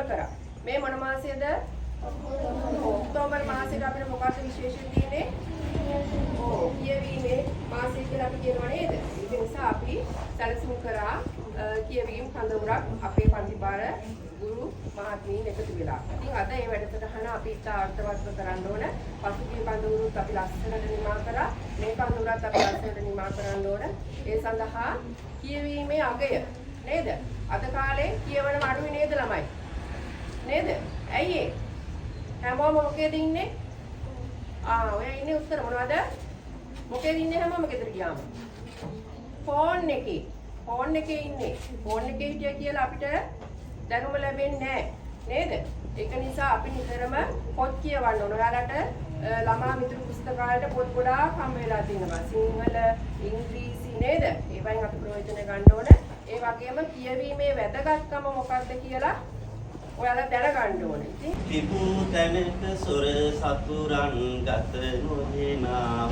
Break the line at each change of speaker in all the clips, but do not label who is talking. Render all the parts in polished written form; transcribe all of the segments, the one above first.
කරා. මේ මොන මාසයේද? ඔක්තෝබර් මාසෙට අපිට මොකක්ද විශේෂයෙන් තියෙන්නේ? කියවීමේ මාසය කියලා අපි කියනවා නේද? ඒක නිසා අපි සැලසුම් කරා කියවීම කඳවුරක් අපේ පන්තිපාර ගුරු මහත්මීන් එකතු වෙලා. ඉතින් අද මේ වැඩසටහන අපි ඉතාර්ථවත්ව කරන්න ඕන. පසුගිය කඳවුරුත් අපි ලස්සනට නිමා කරා. මේ කඳවුරත් අපි ලස්සනට නිමා කරන්න ඕන. ඒ සඳහා කියවීමේ අගය නේද? අද කාලේ කියවන අඩුයි නේද ළමයි? නේද? ඇයි ඒ? හැමෝම මොකේද ඉන්නේ? ඔයා ඉන්නේ උත්තර මොනවද? මොකේද ඉන්නේ හැමෝම ගෙදර ගියාම? ෆෝන් එකේ. ෆෝන් එකේ ඉන්නේ. ෆෝන් එකේ හිටියා කියලා අපිට දැනුම ලැබෙන්නේ නැහැ. නේද? ඒක නිසා අපි නිතරම පොත් කියවන්න ඕන. ඔයාලට ළමා මිතුරු පුස්තකාලයට පොත් ගොඩාක් හම්බ වෙලා තියෙනවා. සිංහල, ඉංග්‍රීසි නේද? ඒවෙන් අපි ප්‍රයෝජන ගන්න ඕන. ඒ වගේම කියවීමේ වැදගත්කම මොකක්ද කියලා ඔයාලා දැනගන්න ඕනේ. ඉතින්
තිබූ තැනක සොර සතුරන් ගත නොහෙනා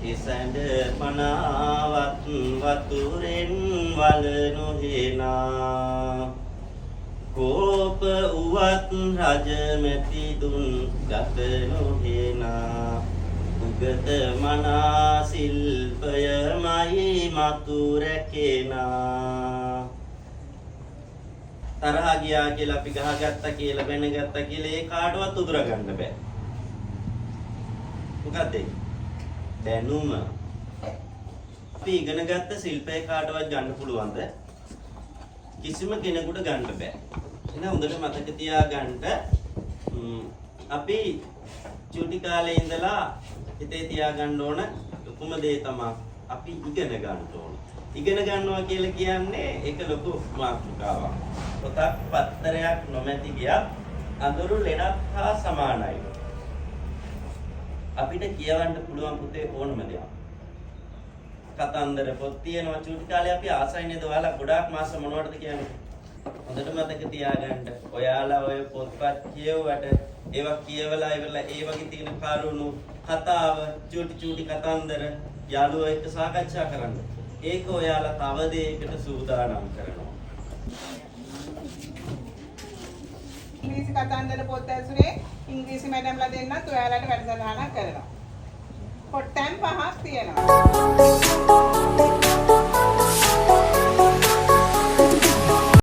එසැඳ මනාවත් වතුරෙන් වල නොහෙනා කෝප උවත් රජමැති දුන් ගත නොහෙනා උගත මනා ශිල්පයමයි මතු රැකෙනා තරහ ගියා කියලා අපි ගහගත්තා කියලා බැනගත්තා කියලා ඒ කාටවත් උදුර ගන්න බෑ. මොකද දැනුම අපි ඉගෙන ගත්ත ශිල්පය කාටවත් ගන්න පුළුවන්ද? කිසිම කෙනෙකුට ගන්න බෑ. එහෙනම් හොඳට මතක තියාගන්න අපි චුටි කාලේ ඉඳලා හිතේ තියාගන්න ඕන ලොකුම දේ තමයි අපි ඉගෙන ගන්න ඕන. ඉගෙන ගන්නවා කියලා කියන්නේ ඒක ලොකු මාතෘකාවක්. පොතක් පත්තරයක් නොමැති ගියත් අඳුරු ලෙඩක් හා සමානයි. අපිට කියවන්න පුළුවන් පුතේ ඕනම දෙයක්. කතන්දර පොත් තියෙනවා චුටි කාලේ අපි ආසයි නේද? ඔයාලා ගොඩාක් මාස මොනවටද කියන්නේ? හොඳට මතක තියාගන්න. ඔයාලා ඔය පොත්පත් කියවුවට ඒවා කියවලා ඉවරලා ඒ වගේ තියෙන කරුණු කතාව චුටි කතන්දර යාළුවෝ එක්ක සාකච්ඡා කරන්න. ඒක ඔයාලා තව දෙයකට සූදානම් කරනවා.
ඉංග්‍රීසි කතන්දර පොත් ඇසුරේ ඉංග්‍රීසි මැඩම්ලා දෙන්නත් ඔයාලට වැඩසටහනක් කරනවා. පොට්ටම් 5ක් තියෙනවා.